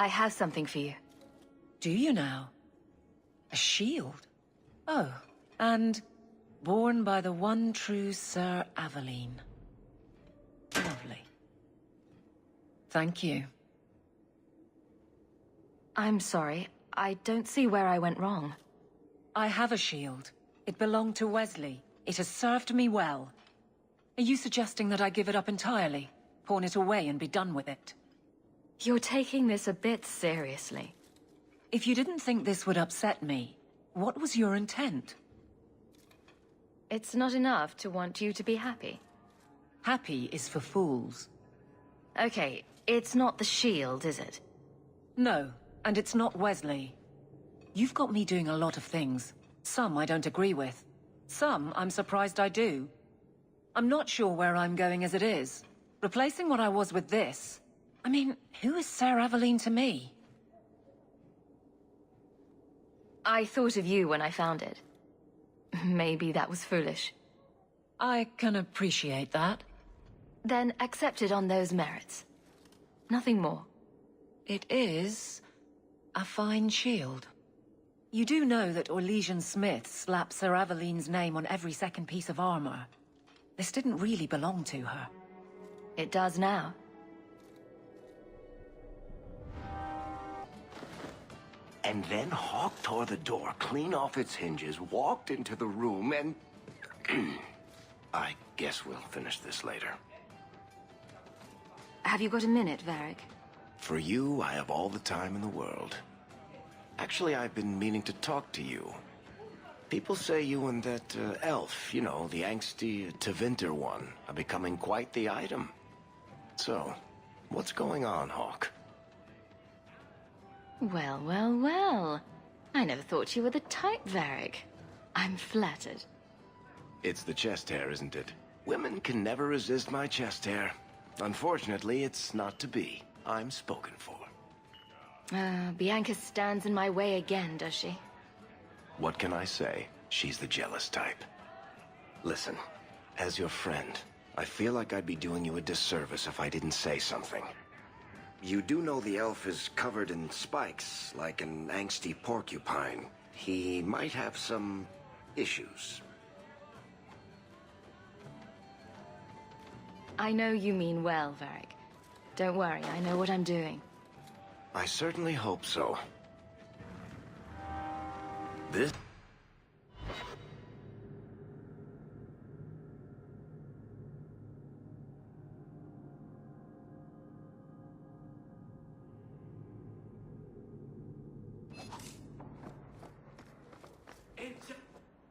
I have something for you. Do you now? A shield? Oh, and born by the one true Sir Aveline. Lovely. Thank you. I'm sorry. I don't see where I went wrong. I have a shield. It belonged to Wesley. It has served me well. Are you suggesting that I give it up entirely? Pawn it away and be done with it? You're taking this a bit seriously. If you didn't think this would upset me, what was your intent? It's not enough to want you to be happy. Happy is for fools. Okay, it's not the shield, is it? No, and it's not Wesley. You've got me doing a lot of things. Some I don't agree with. Some I'm surprised I do. I'm not sure where I'm going as it is. Replacing what I was with this... I mean, who is Sir Aveline to me? I thought of you when I found it. Maybe that was foolish. I can appreciate that. Then accept it on those merits. Nothing more. It is... a fine shield. You do know that Orlesian Smith slapped Sir Aveline's name on every second piece of armor. This didn't really belong to her. It does now. And then Hawke tore the door clean off its hinges, walked into the room, and... I guess we'll finish this later. Have you got a minute, Varric? For you, I have all the time in the world. Actually, I've been meaning to talk to you. People say you and that elf, you know, the angsty Tevinter one, are becoming quite the item. So, what's going on, Hawke? Well, well, well. I never thought you were the type, Varric. I'm flattered. It's the chest hair, isn't it? Women can never resist my chest hair. Unfortunately, it's not to be. I'm spoken for. Bianca stands in my way again, does she? What can I say? She's the jealous type. Listen, as your friend, I feel like I'd be doing you a disservice if I didn't say something. You do know the elf is covered in spikes, like an angsty porcupine. He might have some issues. I know you mean well, Varric. Don't worry, I know what I'm doing. I certainly hope so. This...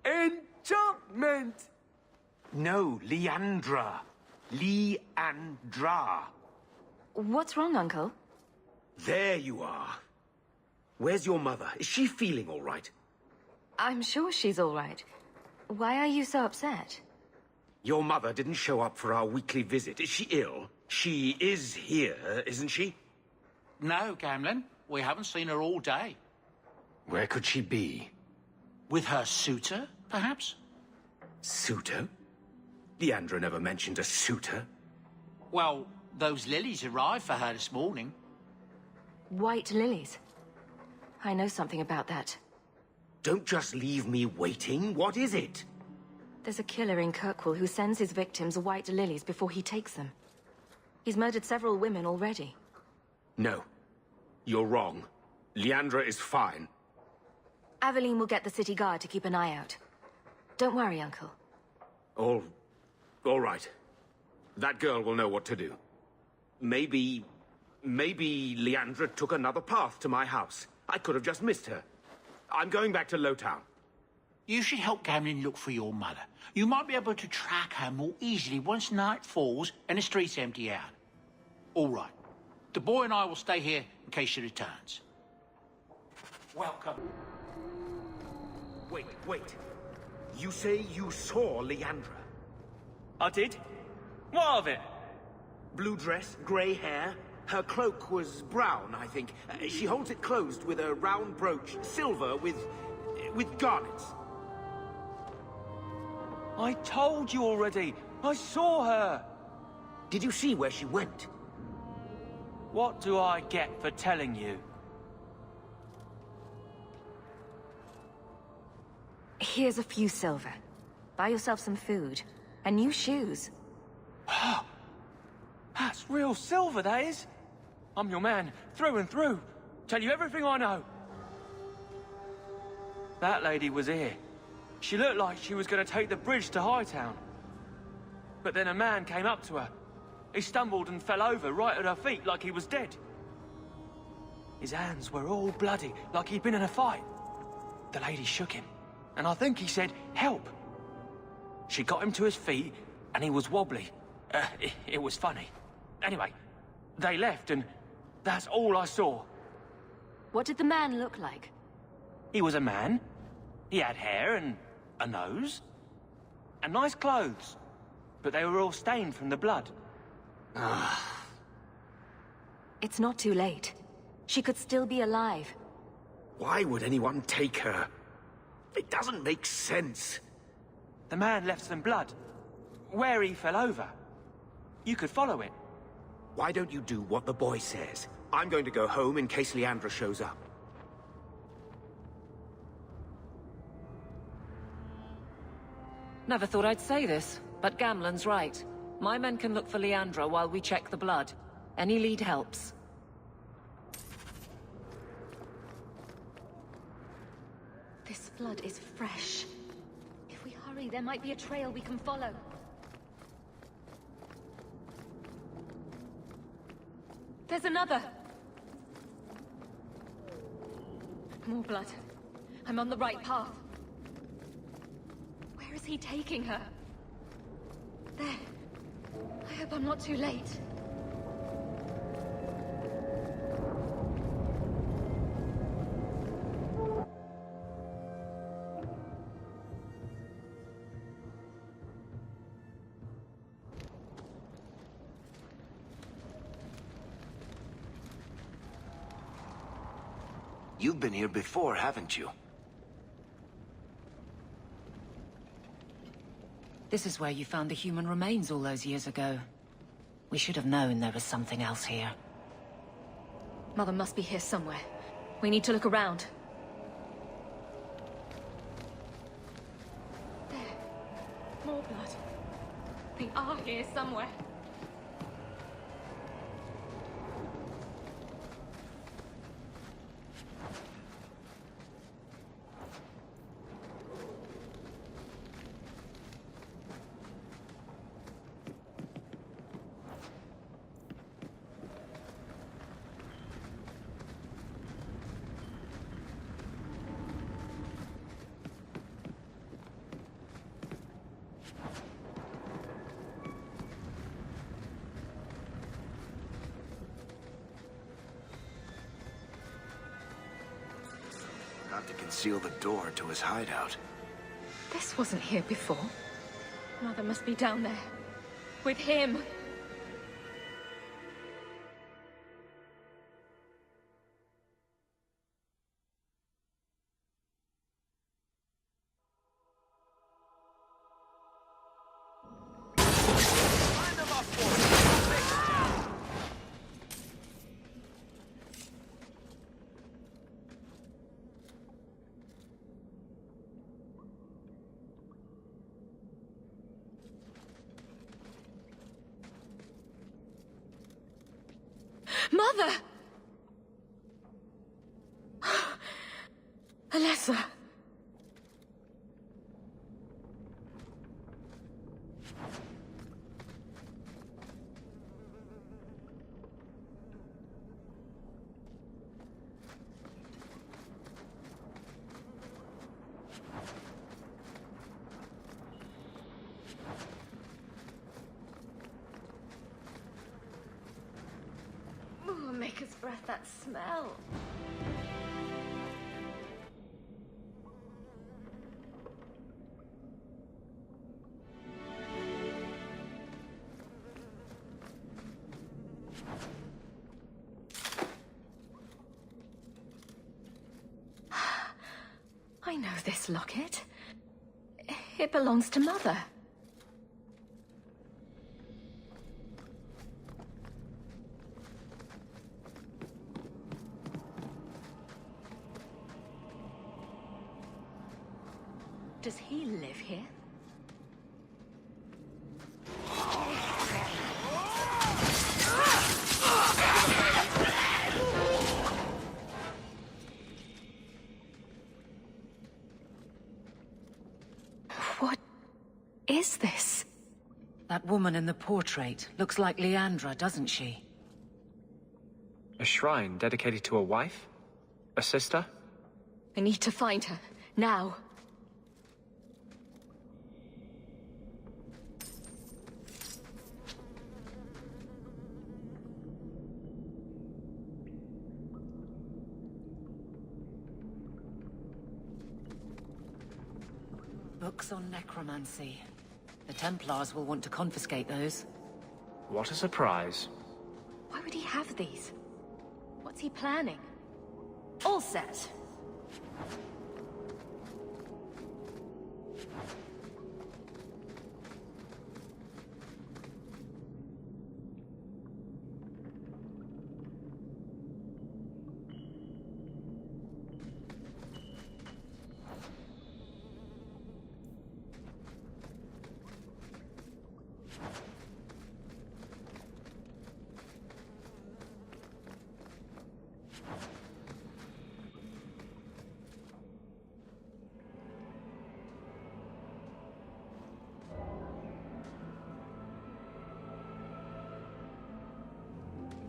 Enchantment! No, Leandra. Leandra. What's wrong, Uncle? There you are. Where's your mother? Is she feeling all right? I'm sure she's all right. Why are you so upset? Your mother didn't show up for our weekly visit. Is she ill? She is here, isn't she? No, Gamlen. We haven't seen her all day. Where could she be? With her suitor, perhaps? Suitor? Leandra never mentioned a suitor. Well, those lilies arrived for her this morning. White lilies. I know something about that. Don't just leave me waiting. What is it? There's a killer in Kirkwall who sends his victims white lilies before he takes them. He's murdered several women already. No. You're wrong. Leandra is fine. Aveline will get the city guard to keep an eye out. Don't worry, Uncle. All right. That girl will know what to do. Maybe Leandra took another path to my house. I could have just missed her. I'm going back to Lowtown. You should help Gamlen look for your mother. You might be able to track her more easily once night falls and the streets empty out. All right. The boy and I will stay here in case she returns. Welcome. Wait. You say you saw Leandra? I did? What of it? Blue dress, grey hair. Her cloak was brown, I think. She holds it closed with a round brooch, silver with garnets. I told you already. I saw her. Did you see where she went? What do I get for telling you? Here's a few silver. Buy yourself some food. And new shoes. That's real silver, that is. I'm your man, through and through. Tell you everything I know. That lady was here. She looked like she was going to take the bridge to Hightown. But then a man came up to her. He stumbled and fell over right at her feet like he was dead. His hands were all bloody, like he'd been in a fight. The lady shook him, and I think he said, "Help." She got him to his feet, and he was wobbly. It was funny. Anyway, they left, and that's all I saw. What did the man look like? He was a man. He had hair and a nose. And nice clothes. But they were all stained from the blood. It's not too late. She could still be alive. Why would anyone take her? It doesn't make sense. The man left some blood. Where he fell over. You could follow it. Why don't you do what the boy says? I'm going to go home in case Leandra shows up. Never thought I'd say this, but Gamlen's right. My men can look for Leandra while we check the blood. Any lead helps. This blood is fresh. If we hurry, there might be a trail we can follow. There's another! More blood. I'm on the right path. Where is he taking her? There. I hope I'm not too late. You've been here before, haven't you? This is where you found the human remains all those years ago. We should have known there was something else here. Mother must be here somewhere. We need to look around. There. More blood. They are here somewhere. Not to conceal the door to his hideout. This wasn't here before. Mother must be down there. With him. Mother! Alessa! Maker's breath, that smell. I know this locket. It belongs to Mother. Does he live here? What is this? That woman in the portrait looks like Leandra, doesn't she? A shrine dedicated to a wife? A sister? I need to find her. Now. Books on necromancy. The Templars will want to confiscate those. What a surprise. Why would he have these? What's he planning? All set.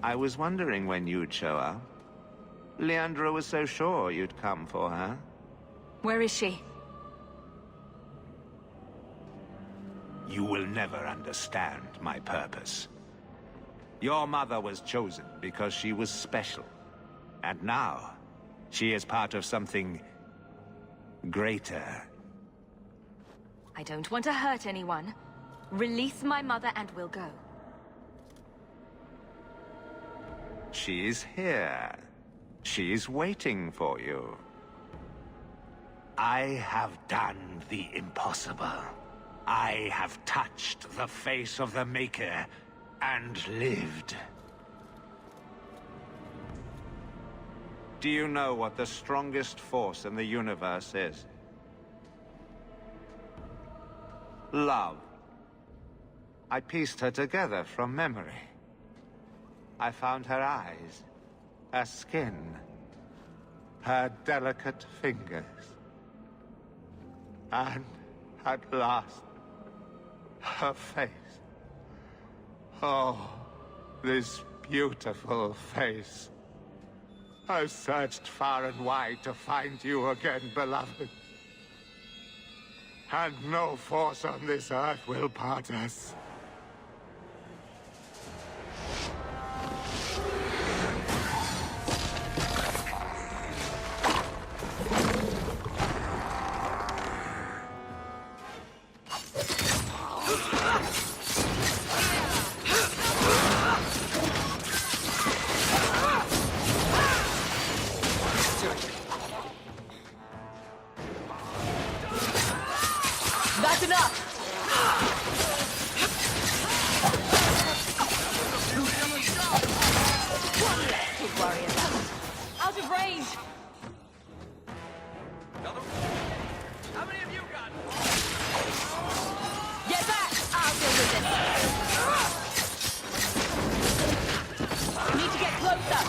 I was wondering when you'd show up. Leandra was so sure you'd come for her. Where is she? You will never understand my purpose. Your mother was chosen because she was special. And now, she is part of something greater. I don't want to hurt anyone. Release my mother and we'll go. She is here. She is waiting for you. I have done the impossible. I have touched the face of the Maker and lived. Do you know what the strongest force in the universe is? Love. I pieced her together from memory. I found her eyes, her skin, her delicate fingers. And at last, her face. Oh, this beautiful face. I've searched far and wide to find you again, beloved. And no force on this earth will part us. That's enough! One less to worry about. Out of range! How many of you got? Get back! I'll deal with this. Need to get closer!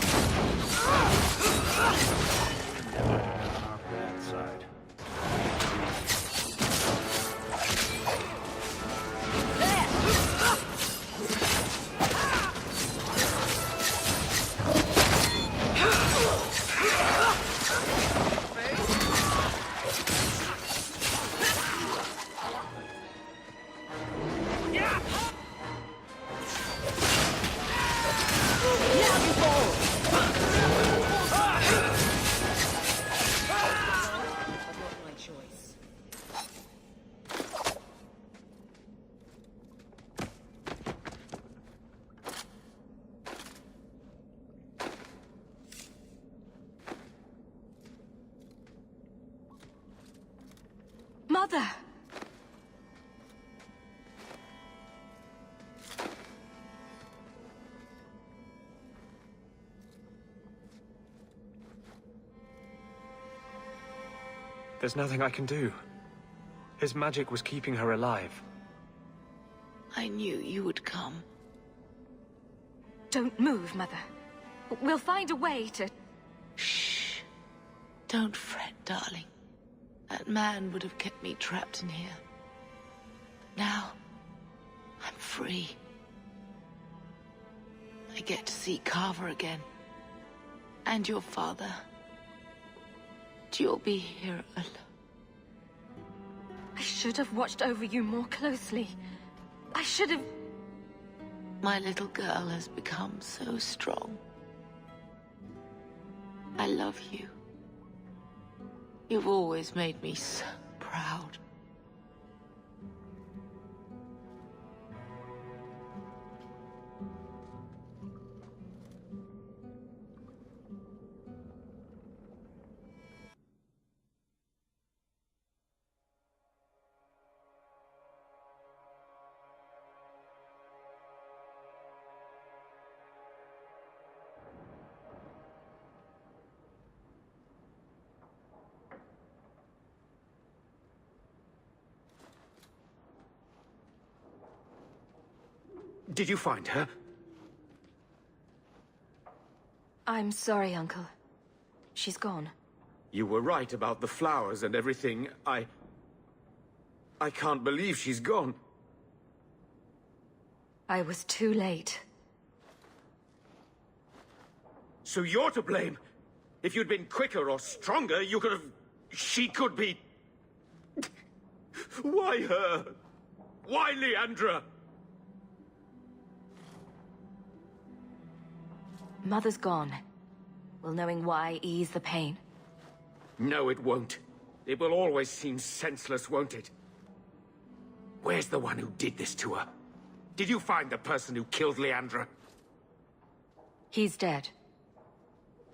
That side. Mother! There's nothing I can do. His magic was keeping her alive. I knew you would come. Don't move, Mother. We'll find a way to... Shh. Don't fret, darling. That man would have kept me trapped in here. But now, I'm free. I get to see Carver again. And your father. And you'll be here alone. I should have watched over you more closely. I should have... My little girl has become so strong. I love you. You've always made me so proud. Did you find her? I'm sorry, Uncle. She's gone. You were right about the flowers and everything. I can't believe she's gone. I was too late. So you're to blame. If you'd been quicker or stronger, you could have... She could be... Why her? Why Leandra? Mother's gone. Will knowing why ease the pain? No, it won't. It will always seem senseless, won't it? Where's the one who did this to her? Did you find the person who killed Leandra? He's dead.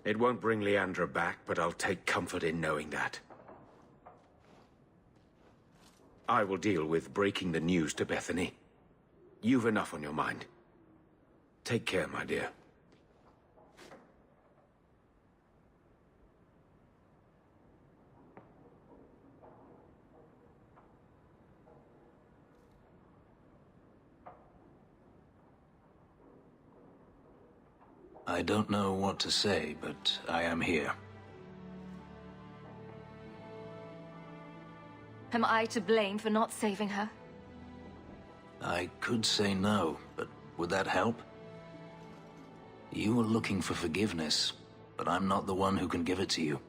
It won't bring Leandra back, but I'll take comfort in knowing that. I will deal with breaking the news to Bethany. You've enough on your mind. Take care, my dear. I don't know what to say, but I am here. Am I to blame for not saving her? I could say no, but would that help? You were looking for forgiveness, but I'm not the one who can give it to you.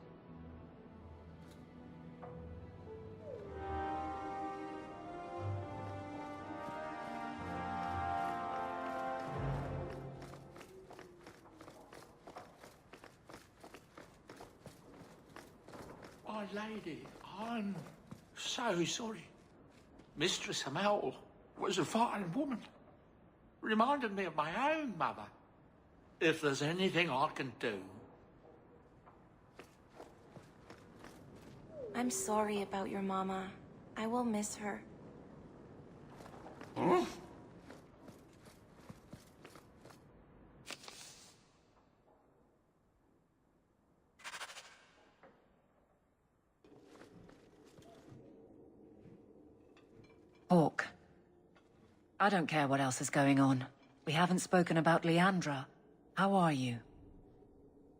My lady, I'm so sorry. Mistress Hamel was a fine woman. Reminded me of my own mother. If there's anything I can do... I'm sorry about your mama. I will miss her. Huh? Hawke. I don't care what else is going on. We haven't spoken about Leandra. How are you?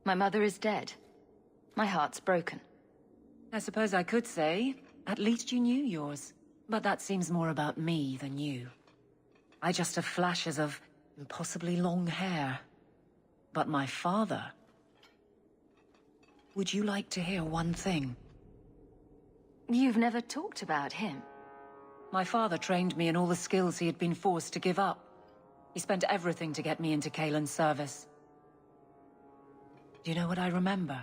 My mother is dead. My heart's broken. I suppose I could say, at least you knew yours. But that seems more about me than you. I just have flashes of impossibly long hair. But my father... Would you like to hear one thing? You've never talked about him. My father trained me in all the skills he had been forced to give up. He spent everything to get me into Cailan's service. Do you know what I remember?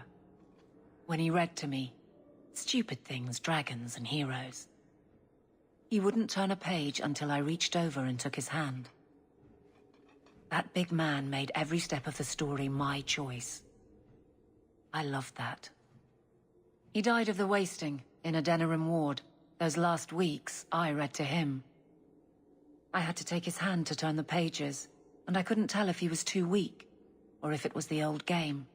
When he read to me. Stupid things, dragons and heroes. He wouldn't turn a page until I reached over and took his hand. That big man made every step of the story my choice. I loved that. He died of the wasting in Adeniram Ward. Those last weeks, I read to him. I had to take his hand to turn the pages, and I couldn't tell if he was too weak, or if it was the old game.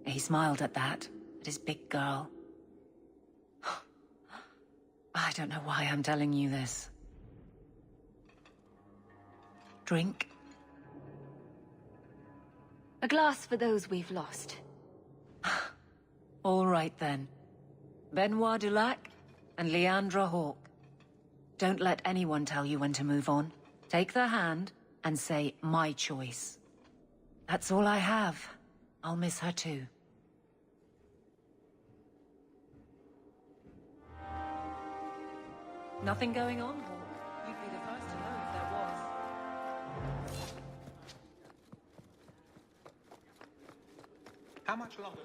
He smiled at that, at his big girl. I don't know why I'm telling you this. Drink? A glass for those we've lost. All right then. Benoit Dulac and Leandra Hawke. Don't let anyone tell you when to move on. Take their hand and say, my choice. That's all I have. I'll miss her too. Nothing going on, Hawke? You'd be the first to know if there was. How much longer?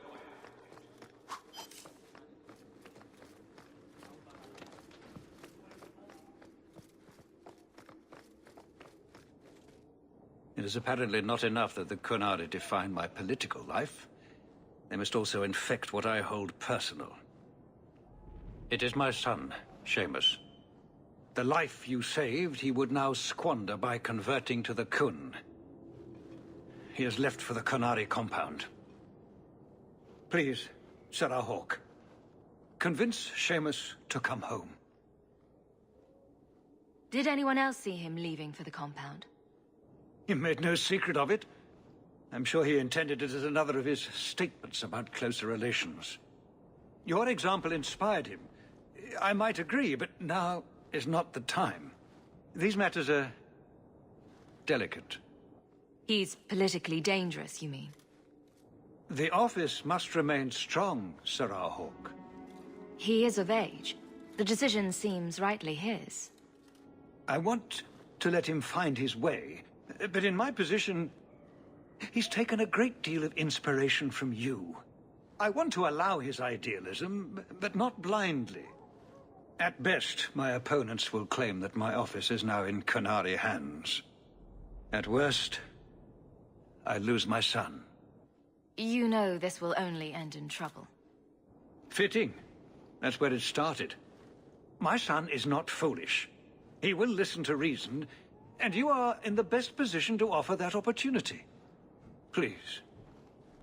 It is apparently not enough that the Qunari define my political life. They must also infect what I hold personal. It is my son, Seamus. The life you saved, he would now squander by converting to the Khun. He has left for the Qunari compound. Please, Sarah Hawke, convince Seamus to come home. Did anyone else see him leaving for the compound? He made no secret of it. I'm sure he intended it as another of his statements about closer relations. Your example inspired him. I might agree, but now is not the time. These matters are delicate. He's politically dangerous, you mean? The office must remain strong, Sarah Hawke. He is of age. The decision seems rightly his. I want to let him find his way, but in my position, he's taken a great deal of inspiration from you. I want to allow his idealism, but not blindly. At best, my opponents will claim that my office is now in Qunari hands. At worst, I lose my son. You know this will only end in trouble. Fitting. That's where it started. My son is not foolish. He will listen to reason, and you are in the best position to offer that opportunity. Please,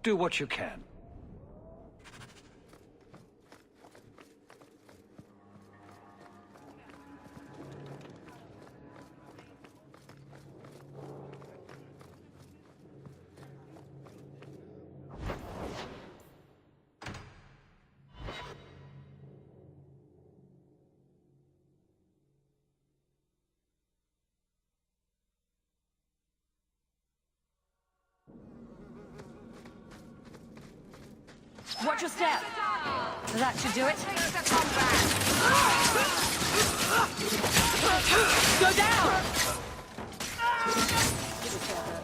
do what you can. Watch your step! That should do it. Go down!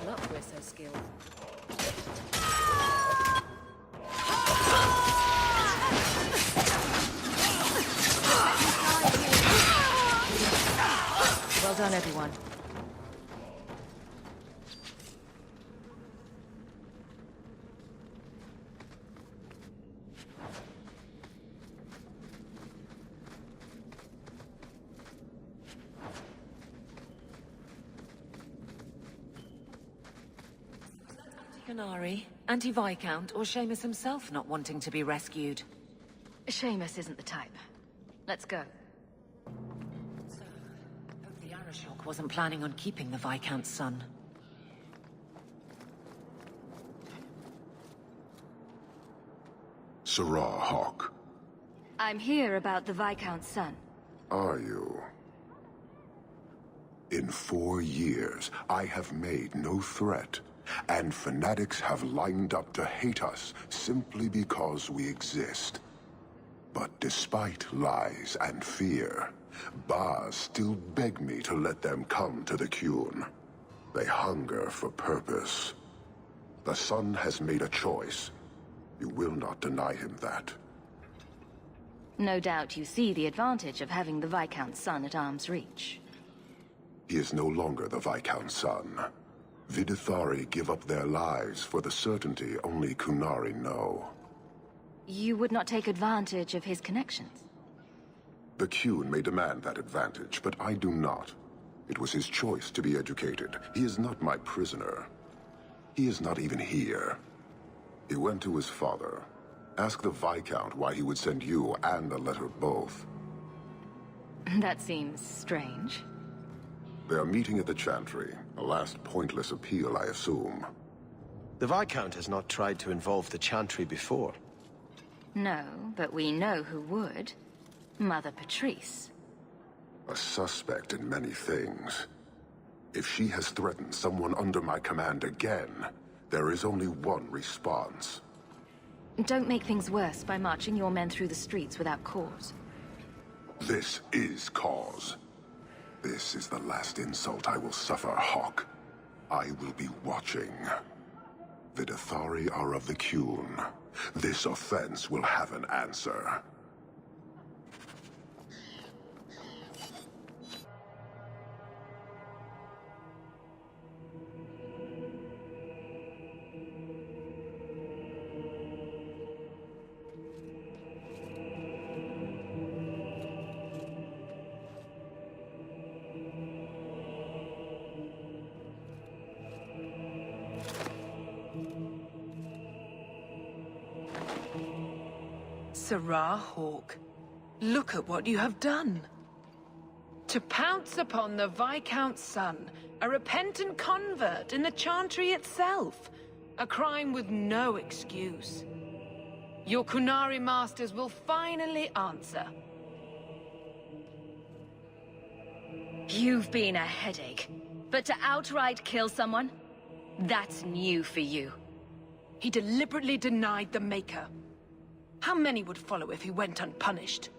Look, we're so skilled. Well done, everyone. Qunari, Anti-Viscount, or Seamus himself not wanting to be rescued? Seamus isn't the type. Let's go. So, hope the Arishok wasn't planning on keeping the Viscount's son. Sarah Hawke. I'm here about the Viscount's son. Are you? In 4 years, I have made no threat, and fanatics have lined up to hate us simply because we exist. But despite lies and fear, Baz still beg me to let them come to the Qun. They hunger for purpose. The son has made a choice. You will not deny him that. No doubt you see the advantage of having the Viscount's son at arm's reach. He is no longer the Viscount's son. Vidithari give up their lives for the certainty only Qunari know. You would not take advantage of his connections? The Qun may demand that advantage, but I do not. It was his choice to be educated. He is not my prisoner. He is not even here. He went to his father. Ask the Viscount why he would send you and the letter both. That seems strange. They are meeting at the Chantry. A last pointless appeal, I assume. The Viscount has not tried to involve the Chantry before. No, but we know who would. Mother Patrice. A suspect in many things. If she has threatened someone under my command again, there is only one response. Don't make things worse by marching your men through the streets without cause. This is cause. This is the last insult I will suffer, Hawk. I will be watching. The Dathari are of the Qun. This offense will have an answer. Serah Hawke, look at what you have done. To pounce upon the Viscount's son, a repentant convert in the Chantry itself. A crime with no excuse. Your Qunari masters will finally answer. You've been a headache. But to outright kill someone? That's new for you. He deliberately denied the Maker. How many would follow if he went unpunished?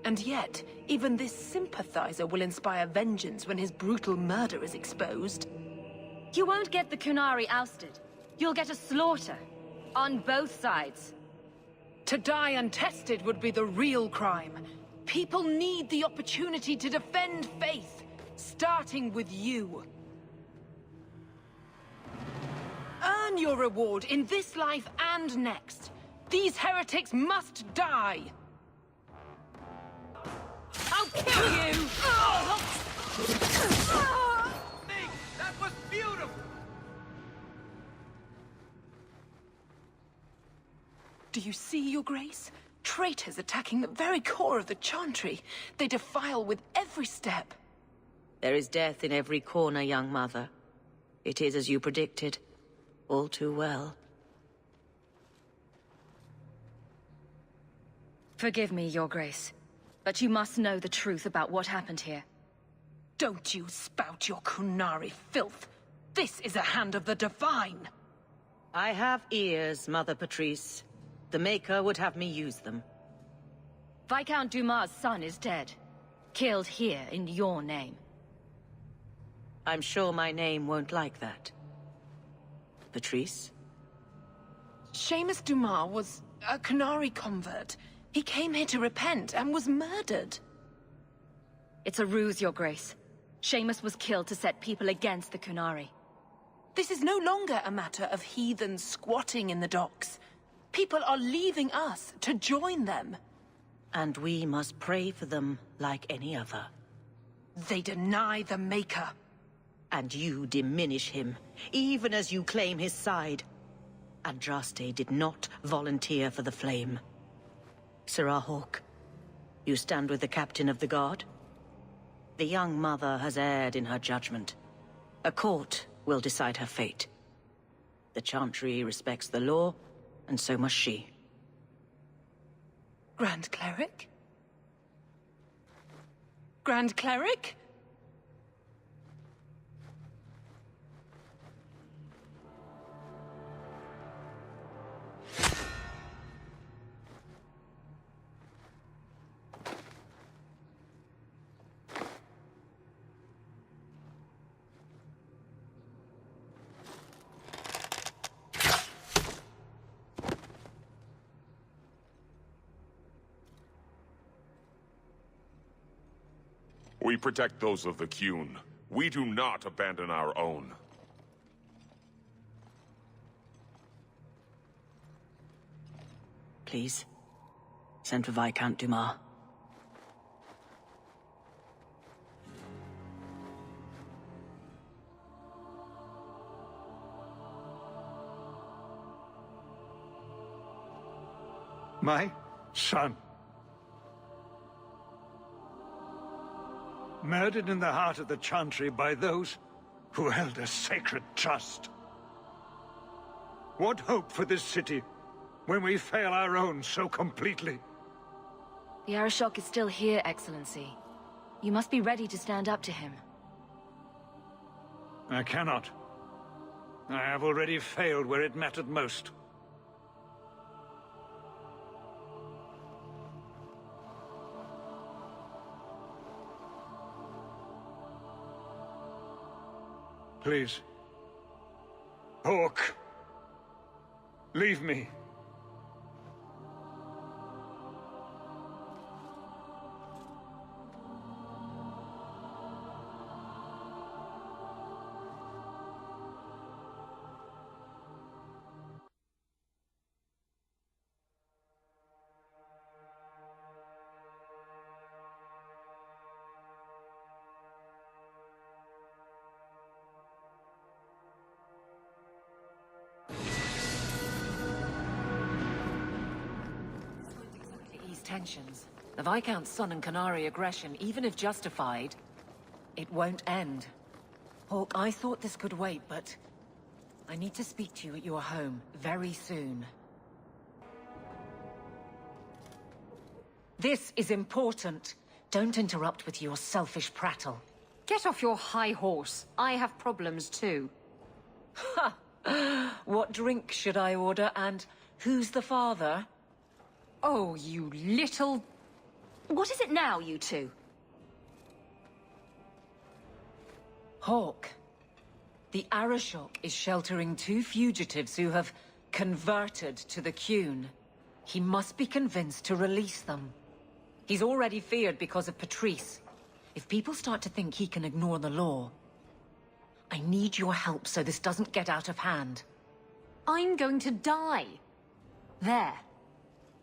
And yet, even this sympathizer will inspire vengeance when his brutal murder is exposed. You won't get the Qunari ousted. You'll get a slaughter. On both sides. To die untested would be the real crime. People need the opportunity to defend faith, starting with you. Earn your reward in this life and next. These heretics must die. I'll kill you! That was beautiful! Do you see, Your Grace? Traitors attacking the very core of the Chantry. They defile with every step. There is death in every corner, young mother. It is as you predicted. All too well. Forgive me, Your Grace, but you must know the truth about what happened here. Don't you spout your Qunari filth. This is a hand of the Divine. I have ears, Mother Patrice. The Maker would have me use them. Viscount Dumas' son is dead. Killed here in your name. I'm sure my name won't like that. Patrice? Seamus Dumas was a Qunari convert. He came here to repent and was murdered. It's a ruse, Your Grace. Seamus was killed to set people against the Qunari. This is no longer a matter of heathens squatting in the docks. People are leaving us to join them. And we must pray for them like any other. They deny the Maker. And you diminish him, even as you claim his side. Andraste did not volunteer for the flame. Serah Hawke, you stand with the captain of the guard? The young mother has erred in her judgment. A court will decide her fate. The Chantry respects the law, and so must she. Grand Cleric? Grand Cleric? We protect those of the Qun. We do not abandon our own. Please, send for Viscount Dumas. My son. Murdered in the heart of the Chantry by those who held a sacred trust. What hope for this city when we fail our own so completely? The Arashok is still here, Excellency. You must be ready to stand up to him. I cannot. I have already failed where it mattered most. Please. Hawke. Leave me. Tensions. The Viscount's son and Qunari aggression, even if justified, it won't end. Hawke, I thought this could wait, but I need to speak to you at your home very soon. This is important. Don't interrupt with your selfish prattle. Get off your high horse. I have problems too. Ha! What drink should I order, and who's the father? Oh, you little... What is it now, you two? Hawke. The Arashok is sheltering 2 fugitives who have converted to the Qun. He must be convinced to release them. He's already feared because of Patrice. If people start to think he can ignore the law, I need your help so this doesn't get out of hand. I'm going to die. There.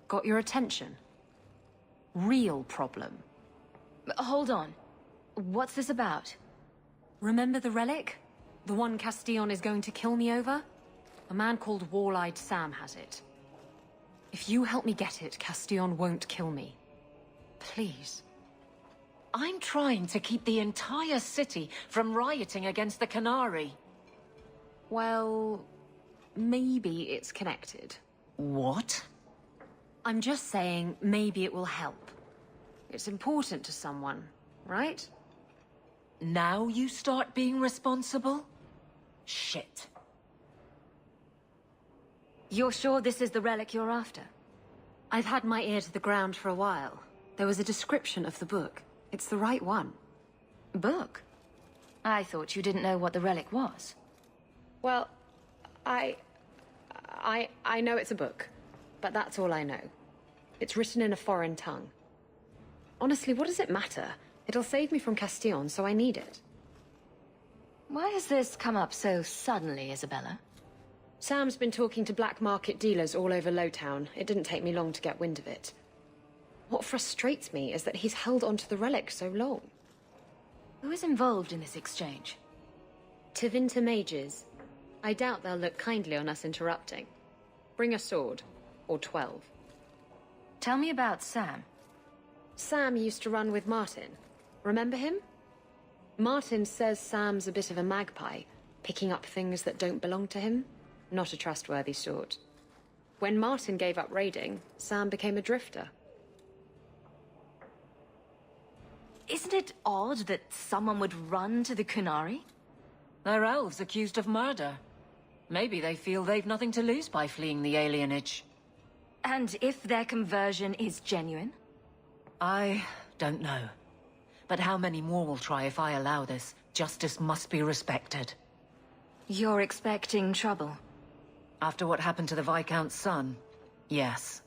Got your attention? Real problem. Hold on. What's this about? Remember the relic? The one Castillon is going to kill me over? A man called Wall-Eyed Sam has it. If you help me get it, Castillon won't kill me. Please. I'm trying to keep the entire city from rioting against the Qunari. Well, maybe it's connected. What? I'm just saying, maybe it will help. It's important to someone, right? Now you start being responsible? Shit. You're sure this is the relic you're after? I've had my ear to the ground for a while. There was a description of the book. It's the right one. Book? I thought you didn't know what the relic was. Well, I know it's a book, but that's all I know. It's written in a foreign tongue. Honestly, what does it matter? It'll save me from Castillon, so I need it. Why has this come up so suddenly, Isabella? Sam's been talking to black market dealers all over Lowtown. It didn't take me long to get wind of it. What frustrates me is that he's held onto the relic so long. Who is involved in this exchange? Tevinter mages. I doubt they'll look kindly on us interrupting. Bring a sword. Or 12. Tell me about Sam. Sam used to run with Martin. Remember him? Martin says Sam's a bit of a magpie, picking up things that don't belong to him. Not a trustworthy sort. When Martin gave up raiding, Sam became a drifter. Isn't it odd that someone would run to the Qunari? They're elves accused of murder. Maybe they feel they've nothing to lose by fleeing the alienage. And if their conversion is genuine? I don't know. But how many more will try if I allow this? Justice must be respected. You're expecting trouble? After what happened to the Viscount's son, yes.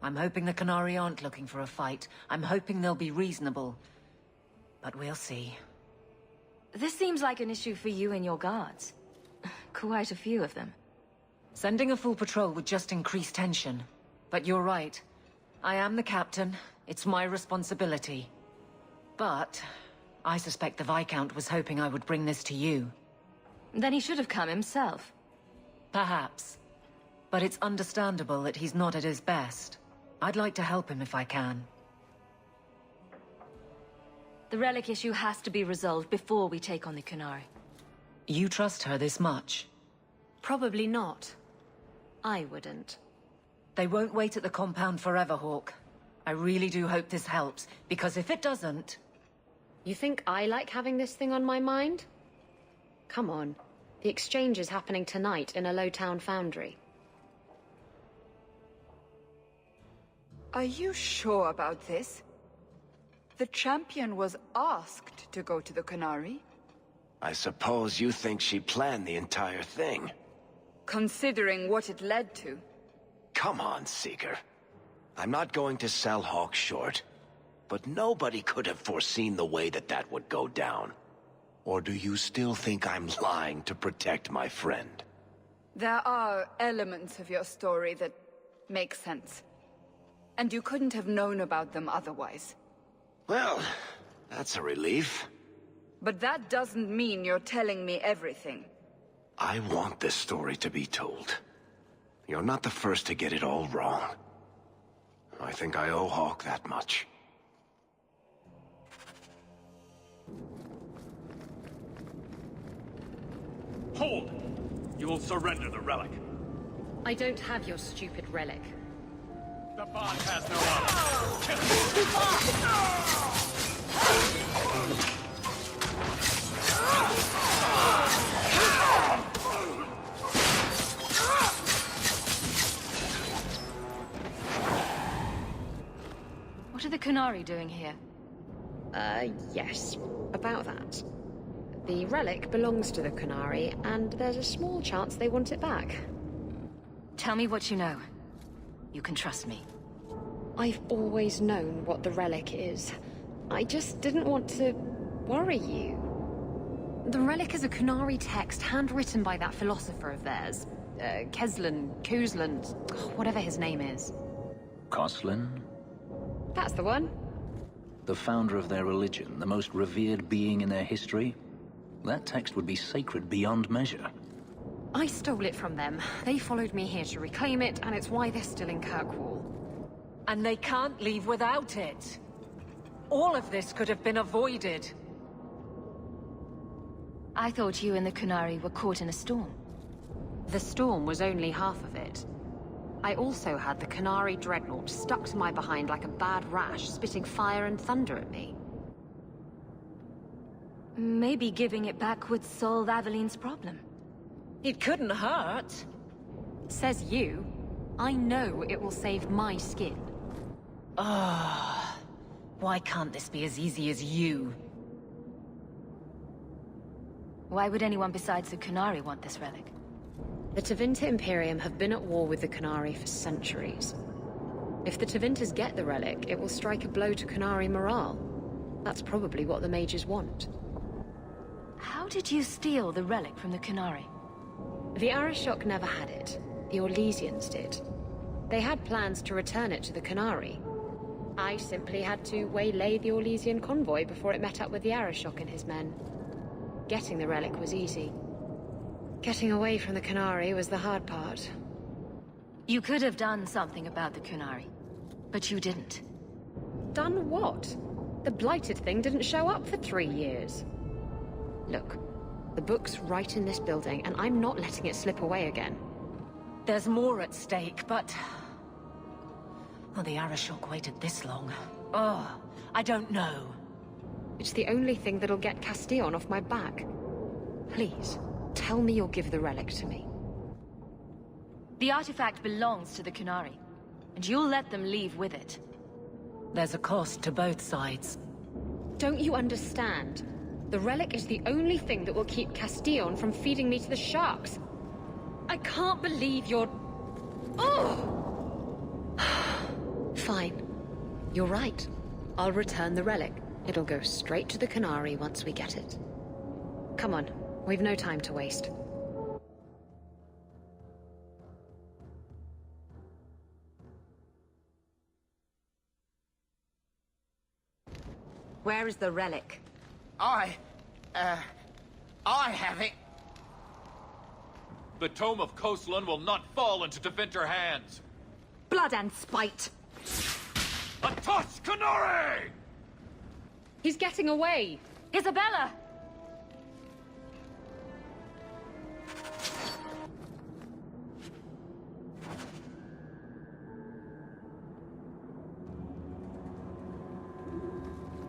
I'm hoping the Qunari aren't looking for a fight. I'm hoping they'll be reasonable. But we'll see. This seems like an issue for you and your guards. Quite a few of them. Sending a full patrol would just increase tension. But you're right. I am the captain. It's my responsibility. But I suspect the Viscount was hoping I would bring this to you. Then he should have come himself. Perhaps. But it's understandable that he's not at his best. I'd like to help him if I can. The relic issue has to be resolved before we take on the Qunari. You trust her this much? Probably not. I wouldn't. They won't wait at the compound forever, Hawke. I really do hope this helps, because if it doesn't... You think I like having this thing on my mind? Come on. The exchange is happening tonight in a Lowtown foundry. Are you sure about this? The champion was asked to go to the Qunari. I suppose you think she planned the entire thing. Considering what it led to. Come on, Seeker. I'm not going to sell Hawke short. But nobody could have foreseen the way that that would go down. Or do you still think I'm lying to protect my friend? There are elements of your story that make sense. And you couldn't have known about them otherwise. Well, that's a relief. But that doesn't mean you're telling me everything. I want this story to be told. You're not the first to get it all wrong. I think I owe Hawke that much. Hold! You will surrender the relic. I don't have your stupid relic. The bond has no honor. Kill What are the Qunari doing here? Yes. About that. The relic belongs to the Qunari, and there's a small chance they want it back. Tell me what you know. You can trust me. I've always known what the relic is. I just didn't want to worry you. The relic is a Qunari text handwritten by that philosopher of theirs. Kuzlan, whatever his name is. Koslin? That's the one. The founder of their religion, the most revered being in their history? That text would be sacred beyond measure. I stole it from them. They followed me here to reclaim it, and it's why they're still in Kirkwall. And they can't leave without it. All of this could have been avoided. I thought you and the Qunari were caught in a storm. The storm was only half of it. I also had the Qunari dreadnought stuck to my behind like a bad rash, spitting fire and thunder at me. Maybe giving it back would solve Aveline's problem. It couldn't hurt. Says you. I know it will save my skin. Ah, why can't this be as easy as you? Why would anyone besides the Qunari want this relic? The Tevinter Imperium have been at war with the Qunari for centuries. If the Tevinter's get the relic, it will strike a blow to Qunari morale. That's probably what the mages want. How did you steal the relic from the Qunari? The Arishok never had it. The Orlesians did. They had plans to return it to the Qunari. I simply had to waylay the Orlesian convoy before it met up with the Arishok and his men. Getting the relic was easy. Getting away from the Qunari was the hard part. You could have done something about the Qunari, but you didn't. Done what? The blighted thing didn't show up for 3 years. Look, the book's right in this building, and I'm not letting it slip away again. There's more at stake, but... Well, the Arishok waited this long. Oh, I don't know. It's the only thing that'll get Castillon off my back. Please, tell me you'll give the relic to me. The artifact belongs to the Qunari, and you'll let them leave with it. There's a cost to both sides. Don't you understand? The relic is the only thing that will keep Castillon from feeding me to the sharks. I can't believe you're... Oh! Fine. You're right. I'll return the relic. It'll go straight to the Qunari once we get it. Come on, we've no time to waste. Where is the relic? I have it. The Tome of Koslun will not fall into Tevinter hands. Blood and spite. A Tusk Qunari! He's getting away! Isabella!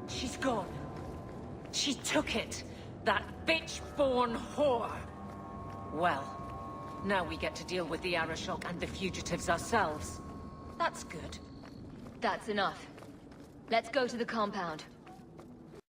She's gone. She took it. That bitch-born whore. Well, now we get to deal with the Arishok and the fugitives ourselves. That's good. That's enough. Let's go to the compound.